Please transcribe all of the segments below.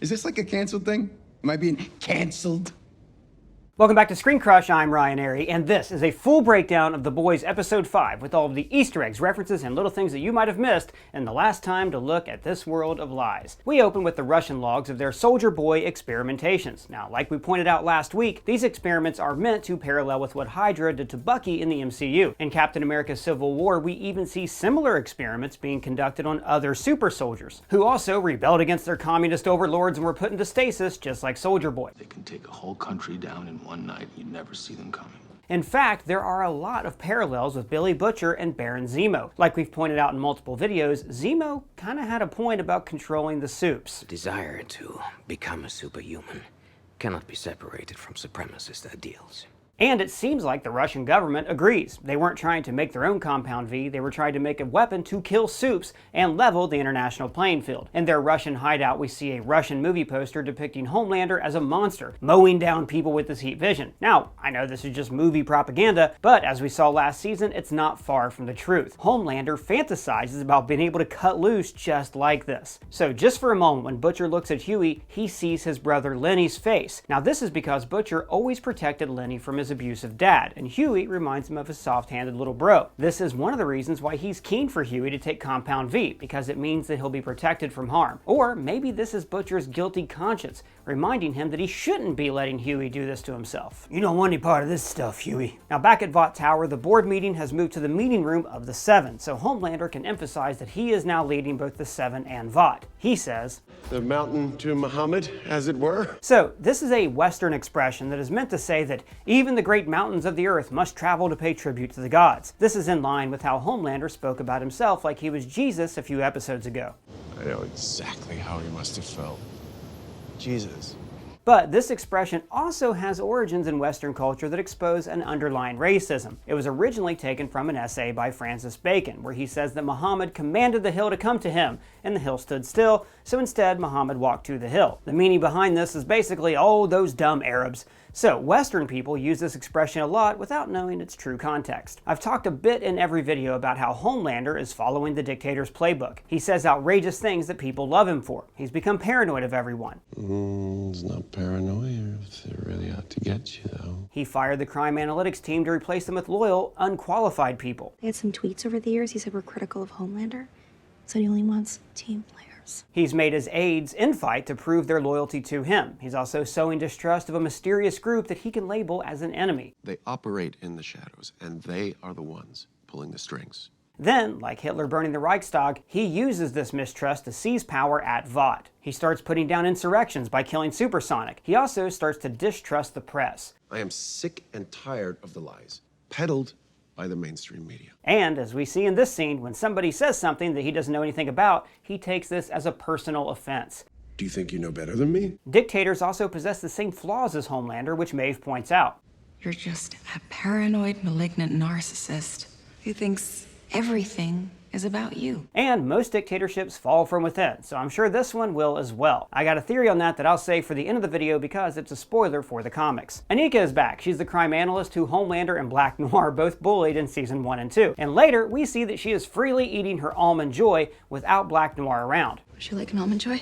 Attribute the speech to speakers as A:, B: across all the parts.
A: Is this like a canceled thing? Am I being canceled?
B: Welcome back to Screen Crush, I'm Ryan Airy, and this is a full breakdown of The Boys Episode 5 with all of the Easter eggs, references, and little things that you might have missed in the last time to look at this world of lies. We open with the Russian logs of their Soldier Boy experimentations. Now, like we pointed out last week, these experiments are meant to parallel with what Hydra did to Bucky in the MCU. In Captain America Civil War, we even see similar experiments being conducted on other super soldiers, who also rebelled against their communist overlords and were put into stasis just like Soldier Boy.
C: They can take a whole country down in one night. You'd never see them coming.
B: In fact, there are a lot of parallels with Billy Butcher and Baron Zemo. Like we've pointed out in multiple videos, Zemo kinda had a point about controlling the supes.
D: Desire to become a superhuman cannot be separated from supremacist ideals.
B: And it seems like the Russian government agrees. They weren't trying to make their own Compound V, they were trying to make a weapon to kill supes and level the international playing field. In their Russian hideout, we see a Russian movie poster depicting Homelander as a monster, mowing down people with his heat vision. Now, I know this is just movie propaganda, but as we saw last season, it's not far from the truth. Homelander fantasizes about being able to cut loose just like this. So just for a moment, when Butcher looks at Hughie, he sees his brother Lenny's face. Now this is because Butcher always protected Lenny from his abusive dad, and Hughie reminds him of his soft-handed little bro. This is one of the reasons why he's keen for Hughie to take Compound V, because it means that he'll be protected from harm. Or maybe this is Butcher's guilty conscience, reminding him that he shouldn't be letting Hughie do this to himself. You don't want any part of this stuff, Hughie. Now back at Vought Tower, the board meeting has moved to the meeting room of the Seven, so Homelander can emphasize that he is now leading both the Seven and Vought. He says,
E: "The mountain to Muhammad, as it were."
B: So this is a Western expression that is meant to say that even the great mountains of the earth must travel to pay tribute to the gods. This is in line with how Homelander spoke about himself like he was Jesus a few episodes ago.
E: I know exactly how he must have felt. Jesus.
B: But this expression also has origins in Western culture that expose an underlying racism. It was originally taken from an essay by Francis Bacon, where he says that Muhammad commanded the hill to come to him, and the hill stood still, so instead Muhammad walked to the hill. The meaning behind this is basically, oh, those dumb Arabs. So Western people use this expression a lot without knowing its true context. I've talked a bit in every video about how Homelander is following the dictator's playbook. He says outrageous things that people love him for. He's become paranoid of everyone.
E: It's not paranoia if they're really out to get you, though.
B: He fired the crime analytics team to replace them with loyal, unqualified people.
F: He had some tweets over the years he said were critical of Homelander. Said he only wants team players.
B: He's made his aides infight to prove their loyalty to him. He's also sowing distrust of a mysterious group that he can label as an enemy.
E: They operate in the shadows, and they are the ones pulling the strings.
B: Then, like Hitler burning the Reichstag, he uses this mistrust to seize power at Vought. He starts putting down insurrections by killing Supersonic. He also starts to distrust the press.
E: I am sick and tired of the lies peddled by the mainstream media.
B: And as we see in this scene, when somebody says something that he doesn't know anything about, he takes this as a personal offense.
E: Do you think you know better than me?
B: Dictators also possess the same flaws as Homelander, which Maeve points out.
G: You're just a paranoid, malignant narcissist who thinks everything is about you.
B: And most dictatorships fall from within, so I'm sure this one will as well. I got a theory on that I'll save for the end of the video because it's a spoiler for the comics. Anika is back. She's the crime analyst who Homelander and Black Noir both bullied in season 1 and 2. And later, we see that she is freely eating her almond joy without Black Noir around.
F: Would you like an almond joy?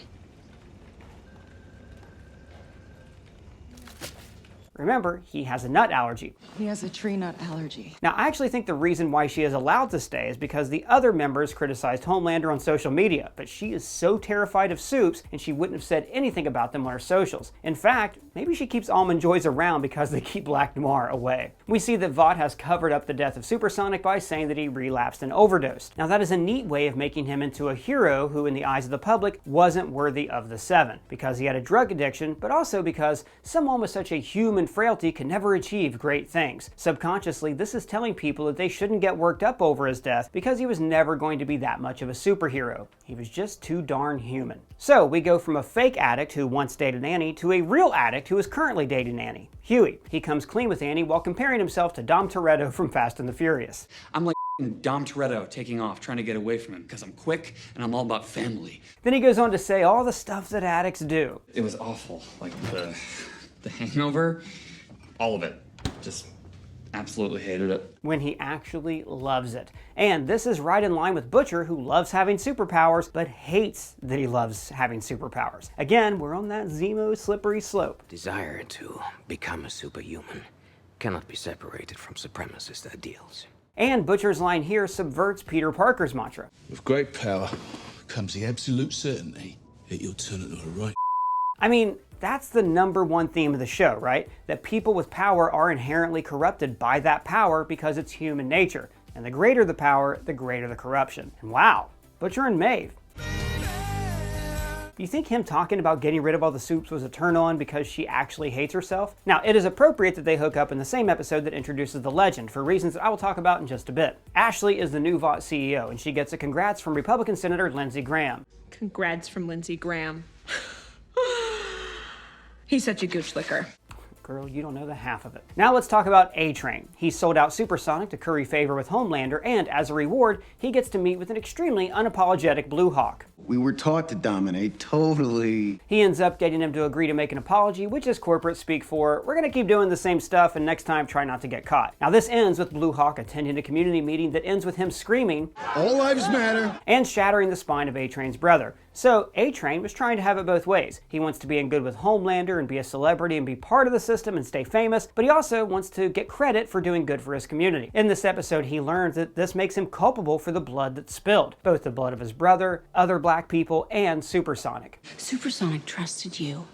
B: Remember, he has a nut allergy.
G: He has a tree nut allergy.
B: Now, I actually think the reason why she is allowed to stay is because the other members criticized Homelander on social media, but she is so terrified of supes and she wouldn't have said anything about them on her socials. In fact, maybe she keeps Almond Joys around because they keep Black Noir away. We see that Vought has covered up the death of Supersonic by saying that he relapsed and overdosed. Now that is a neat way of making him into a hero who in the eyes of the public wasn't worthy of the Seven, because he had a drug addiction, but also because someone with such a human frailty can never achieve great things. Subconsciously, this is telling people that they shouldn't get worked up over his death because he was never going to be that much of a superhero. He was just too darn human. So we go from a fake addict who once dated Annie to a real addict who is currently dating Annie, Hughie. He comes clean with Annie while comparing himself to Dom Toretto from Fast and the Furious.
H: I'm like Dom Toretto taking off, trying to get away from him because I'm quick and I'm all about family.
B: Then he goes on to say all the stuff that addicts do.
H: It was awful, like the hangover, all of it. Just Absolutely hated it.
B: When he actually loves it. And this is right in line with Butcher, who loves having superpowers, but hates that he loves having superpowers. Again, we're on that Zemo slippery slope.
D: Desire to become a superhuman cannot be separated from supremacist ideals.
B: And Butcher's line here subverts Peter Parker's mantra.
I: With great power comes the absolute certainty that you'll turn into a right.
B: I mean, that's the #1 theme of the show, right? That people with power are inherently corrupted by that power because it's human nature. And the greater the power, the greater the corruption. And wow, Butcher and Maeve. Do you think him talking about getting rid of all the supes was a turn on because she actually hates herself? Now, it is appropriate that they hook up in the same episode that introduces the Legend, for reasons that I will talk about in just a bit. Ashley is the new Vought CEO, and she gets a congrats from Republican Senator Lindsey Graham.
J: Congrats from Lindsey Graham. He's such a gooch licker.
B: Girl, you don't know the half of it. Now let's talk about A-Train. He sold out Supersonic to curry favor with Homelander, and as a reward, he gets to meet with an extremely unapologetic Blue Hawk.
A: We were taught to dominate, totally.
B: He ends up getting him to agree to make an apology, which is corporate speak for, we're gonna keep doing the same stuff and next time try not to get caught. Now this ends with Blue Hawk attending a community meeting that ends with him screaming,
A: "All lives matter,"
B: and shattering the spine of A-Train's brother. So A-Train was trying to have it both ways. He wants to be in good with Homelander and be a celebrity and be part of the system and stay famous, but he also wants to get credit for doing good for his community. In this episode, he learns that this makes him culpable for the blood that's spilled, both the blood of his brother, other black people, and Supersonic.
K: Supersonic trusted you,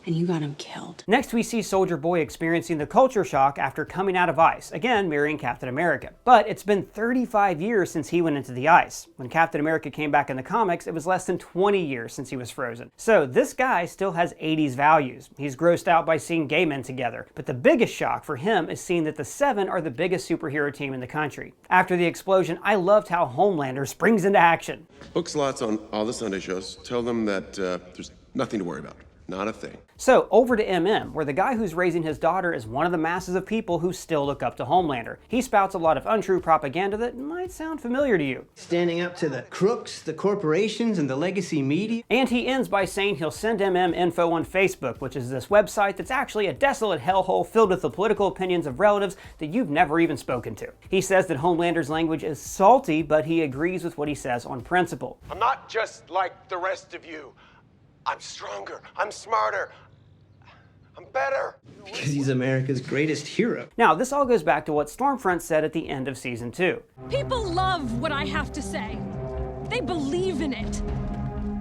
K: and you got him killed.
B: Next, we see Soldier Boy experiencing the culture shock after coming out of ice, again mirroring Captain America. But it's been 35 years since he went into the ice. When Captain America came back in the comics, it was less than 20 years since he was frozen. So this guy still has 80s values. He's grossed out by seeing gay men together. But the biggest shock for him is seeing that the Seven are the biggest superhero team in the country. After the explosion, I loved how Homelander springs into action.
E: Book slots on all the Sunday shows. Tell them that there's nothing to worry about. Not a thing.
B: So over to MM, where the guy who's raising his daughter is one of the masses of people who still look up to Homelander. He spouts a lot of untrue propaganda that might sound familiar to you.
L: Standing up to the crooks, the corporations, and the legacy media.
B: And he ends by saying he'll send MM info on Facebook, which is this website that's actually a desolate hellhole filled with the political opinions of relatives that you've never even spoken to. He says that Homelander's language is salty, but he agrees with what he says on principle.
M: I'm not just like the rest of you. I'm stronger, I'm smarter, I'm better.
L: Because he's America's greatest hero.
B: Now, this all goes back to what Stormfront said at the end of season 2.
N: People love what I have to say. They believe in it.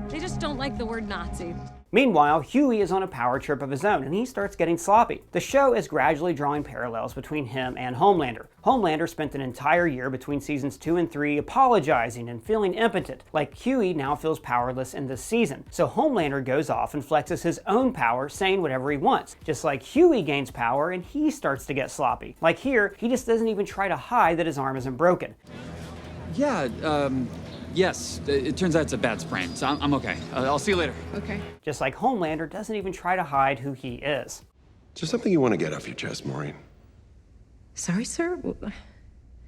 N: They just don't like the word Nazi.
B: Meanwhile, Hughie is on a power trip of his own, and he starts getting sloppy. The show is gradually drawing parallels between him and Homelander. Homelander spent an entire year between seasons 2 and 3 apologizing and feeling impotent, like Hughie now feels powerless in this season. So Homelander goes off and flexes his own power, saying whatever he wants. Just like Hughie gains power and he starts to get sloppy. Like here, he just doesn't even try to hide that his arm isn't broken.
H: Yeah, yes, it turns out it's a bad sprain, so I'm okay. I'll see you later.
J: Okay.
B: Just like Homelander doesn't even try to hide who he is.
E: Is there something you want to get off your chest, Maureen?
J: Sorry, sir?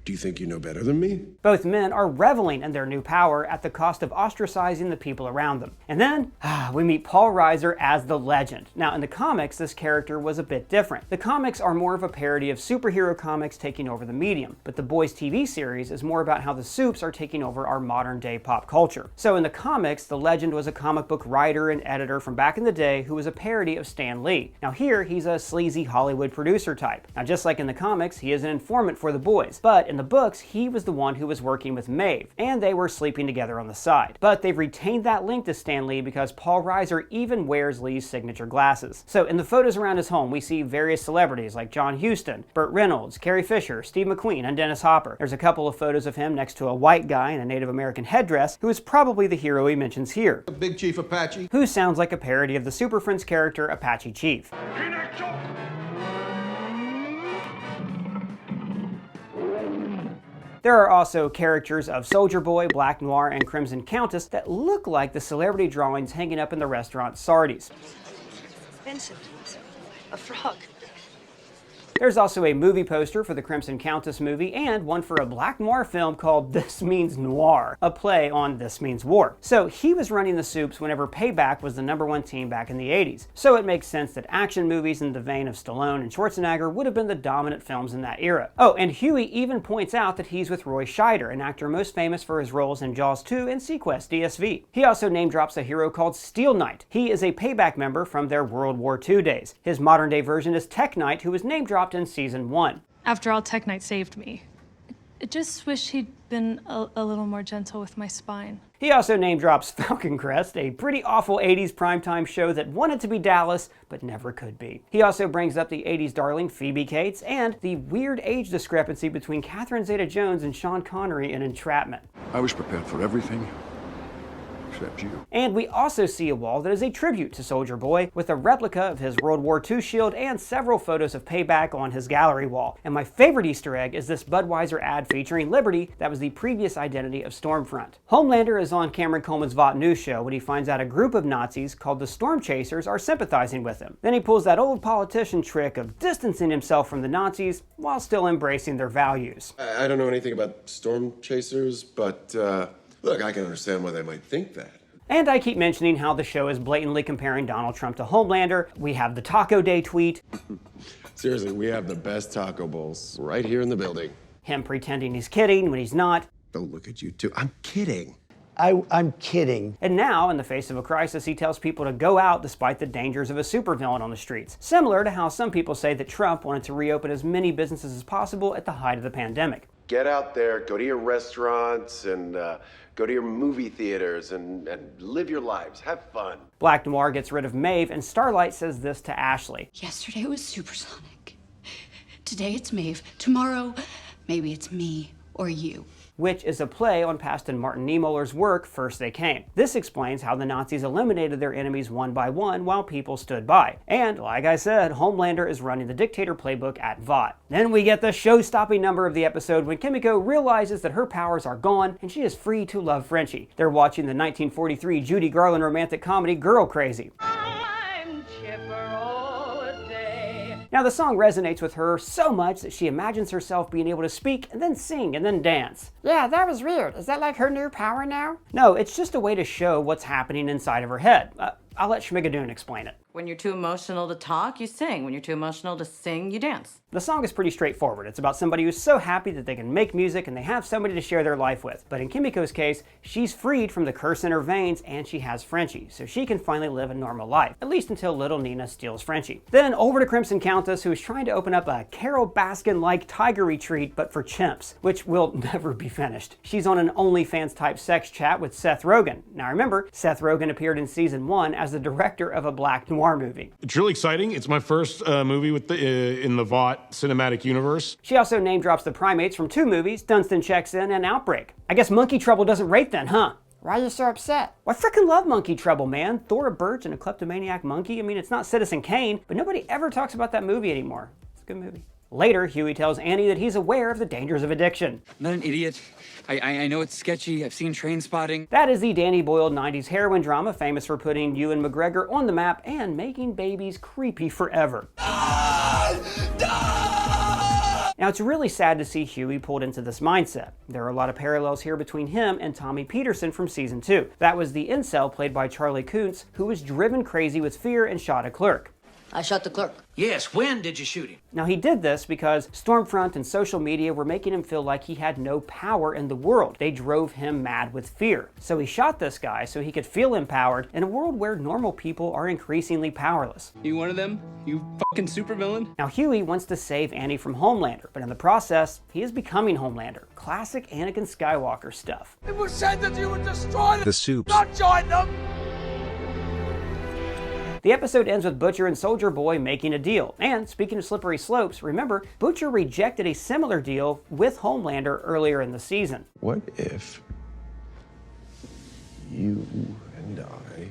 E: Do you think you know better than me?
B: Both men are reveling in their new power at the cost of ostracizing the people around them. And then, we meet Paul Reiser as the Legend. Now, in the comics, this character was a bit different. The comics are more of a parody of superhero comics taking over the medium, but the Boys TV series is more about how the supes are taking over our modern-day pop culture. So in the comics, the Legend was a comic book writer and editor from back in the day who was a parody of Stan Lee. Now here, he's a sleazy Hollywood producer type. Now just like in the comics, he is an informant for the boys, but in the books, he was the one who was working with Maeve, and they were sleeping together on the side. But they've retained that link to Stan Lee because Paul Reiser even wears Lee's signature glasses. So in the photos around his home, we see various celebrities like John Huston, Burt Reynolds, Carrie Fisher, Steve McQueen, and Dennis Hopper. There's a couple of photos of him next to a white guy in a Native American headdress, who is probably the hero he mentions here.
A: Big Chief Apache.
B: Who sounds like a parody of the Super Friends character Apache Chief. There are also characters of Soldier Boy, Black Noir, and Crimson Countess that look like the celebrity drawings hanging up in the restaurant Sardi's.
O: Expensive. A frog.
B: There's also a movie poster for the Crimson Countess movie and one for a black noir film called This Means Noir, a play on This Means War. So he was running the supes whenever Payback was the #1 team back in the 80s. So it makes sense that action movies in the vein of Stallone and Schwarzenegger would have been the dominant films in that era. Oh, and Hughie even points out that he's with Roy Scheider, an actor most famous for his roles in Jaws 2 and Sequest DSV. He also name drops a hero called Steel Knight. He is a Payback member from their World War II days. His modern day version is Tech Knight, who was name dropped in season 1.
N: After all, Tech Knight saved me. I just wish he'd been a little more gentle with my spine.
B: He also name drops Falcon Crest, a pretty awful 80s primetime show that wanted to be Dallas, but never could be. He also brings up the 80s darling Phoebe Cates and the weird age discrepancy between Catherine Zeta-Jones and Sean Connery in Entrapment.
O: I was prepared for everything. Except you.
B: And we also see a wall that is a tribute to Soldier Boy, with a replica of his World War II shield and several photos of Payback on his gallery wall. And my favorite Easter egg is this Budweiser ad featuring Liberty that was the previous identity of Stormfront. Homelander is on Cameron Coleman's Vought News show when he finds out a group of Nazis called the Storm Chasers are sympathizing with him. Then he pulls that old politician trick of distancing himself from the Nazis while still embracing their values.
E: I don't know anything about storm chasers, but look, I can understand why they might think that.
B: And I keep mentioning how the show is blatantly comparing Donald Trump to Homelander. We have the Taco Day tweet.
E: Seriously, we have the best taco bowls right here in the building.
B: Him pretending he's kidding when he's not.
E: Don't look at you two. I'm kidding.
L: I'm kidding.
B: And now, in the face of a crisis, he tells people to go out despite the dangers of a supervillain on the streets. Similar to how some people say that Trump wanted to reopen as many businesses as possible at the height of the pandemic.
M: Get out there, go to your restaurants, and go to your movie theaters and live your lives. Have fun.
B: Black Noir gets rid of Maeve, and Starlight says this to Ashley.
K: Yesterday it was supersonic. Today it's Maeve. Tomorrow, maybe it's me or you.
B: Which is a play on Paston Martin Niemöller's work, First They Came. This explains how the Nazis eliminated their enemies one by one while people stood by. And, like I said, Homelander is running the dictator playbook at Vought. Then we get the show-stopping number of the episode when Kimiko realizes that her powers are gone and she is free to love Frenchie. They're watching the 1943 Judy Garland romantic comedy Girl Crazy. Now the song resonates with her so much that she imagines herself being able to speak and then sing and then dance. Yeah, that was weird. Is that like her new power now? No, it's just a way to show what's happening inside of her head. I'll let Schmigadoon explain it.
P: When you're too emotional to talk, you sing. When you're too emotional to sing, you dance.
B: The song is pretty straightforward. It's about somebody who's so happy that they can make music and they have somebody to share their life with. But in Kimiko's case, she's freed from the curse in her veins and she has Frenchie, so she can finally live a normal life, at least until little Nina steals Frenchie. Then over to Crimson Countess, who is trying to open up a Carol Baskin-like tiger retreat, but for chimps, which will never be finished. She's on an OnlyFans-type sex chat with Seth Rogen. Now remember, Seth Rogen appeared in season 1 as the director of a black noir movie.
Q: It's really exciting. It's my first movie with in the Vought cinematic universe.
B: She also name drops the primates from 2 movies, Dunstan Checks In and Outbreak. I guess Monkey Trouble doesn't rate then, huh? Why are you so upset? Well, I frickin' love Monkey Trouble, man. Thora Birch and a kleptomaniac monkey. I mean, it's not Citizen Kane, but nobody ever talks about that movie anymore. It's a good movie. Later, Hughie tells Annie that he's aware of the dangers of addiction.
H: I'm not an idiot. I know it's sketchy. I've seen Train Spotting.
B: That is the Danny Boyle 90s heroin drama famous for putting Ewan McGregor on the map and making babies creepy forever. Now, it's really sad to see Hughie pulled into this mindset. There are a lot of parallels here between him and Tommy Peterson from season 2. That was the incel played by Charlie Kuntz, who was driven crazy with fear and shot a clerk.
D: I shot the clerk.
R: Yes, when did you shoot him?
B: Now he did this because Stormfront and social media were making him feel like he had no power in the world. They drove him mad with fear. So he shot this guy so he could feel empowered in a world where normal people are increasingly powerless.
H: You one of them? You fucking supervillain?
B: Now Hughie wants to save Annie from Homelander, but in the process, he is becoming Homelander. Classic Anakin Skywalker stuff.
R: It was said that you would destroy
S: the supes,
R: not join them!
B: The episode ends with Butcher and Soldier Boy making a deal. And speaking of slippery slopes, remember, Butcher rejected a similar deal with Homelander earlier in the season.
E: What if you and I,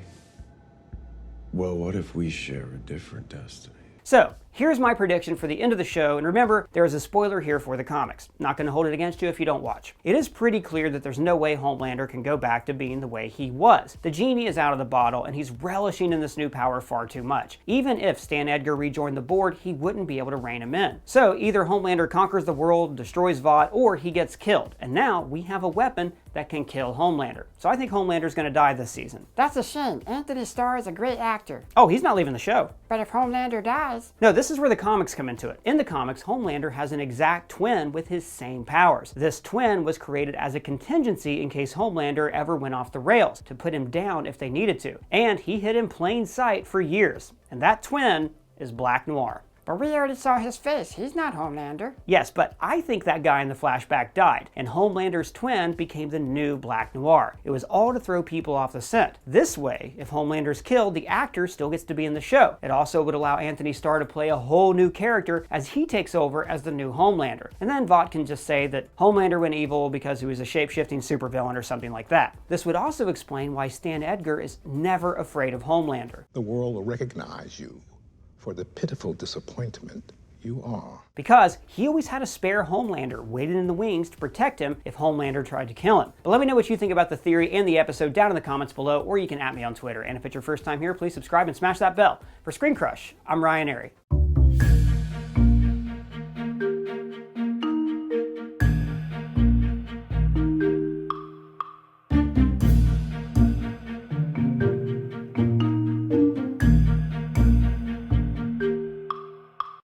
E: well, what if we share a different destiny?
B: So, here's my prediction for the end of the show, and remember, there is a spoiler here for the comics. Not going to hold it against you if you don't watch. It is pretty clear that there's no way Homelander can go back to being the way he was. The genie is out of the bottle, and he's relishing in this new power far too much. Even if Stan Edgar rejoined the board, he wouldn't be able to rein him in. So either Homelander conquers the world, destroys Vought, or he gets killed. And now we have a weapon that can kill Homelander. So I think Homelander's going to die this season.
S: That's a shame. Anthony Starr is a great actor.
B: Oh, he's not leaving the show.
S: But if Homelander dies...
B: No, this is where the comics come into it. In the comics, Homelander has an exact twin with his same powers. This twin was created as a contingency in case Homelander ever went off the rails, to put him down if they needed to. And he hid in plain sight for years. And that twin is Black Noir.
S: But we already saw his face. He's not Homelander.
B: Yes, but I think that guy in the flashback died, and Homelander's twin became the new Black Noir. It was all to throw people off the scent. This way, if Homelander's killed, the actor still gets to be in the show. It also would allow Anthony Starr to play a whole new character as he takes over as the new Homelander. And then Vought can just say that Homelander went evil because he was a shape-shifting supervillain or something like that. This would also explain why Stan Edgar is never afraid of Homelander.
O: The world will recognize you for the pitiful disappointment you are.
B: Because he always had a spare Homelander waiting in the wings to protect him if Homelander tried to kill him. But let me know what you think about the theory and the episode down in the comments below, or you can @me on Twitter. And if it's your first time here, please subscribe and smash that bell. For Screen Crush, I'm Ryan Airy.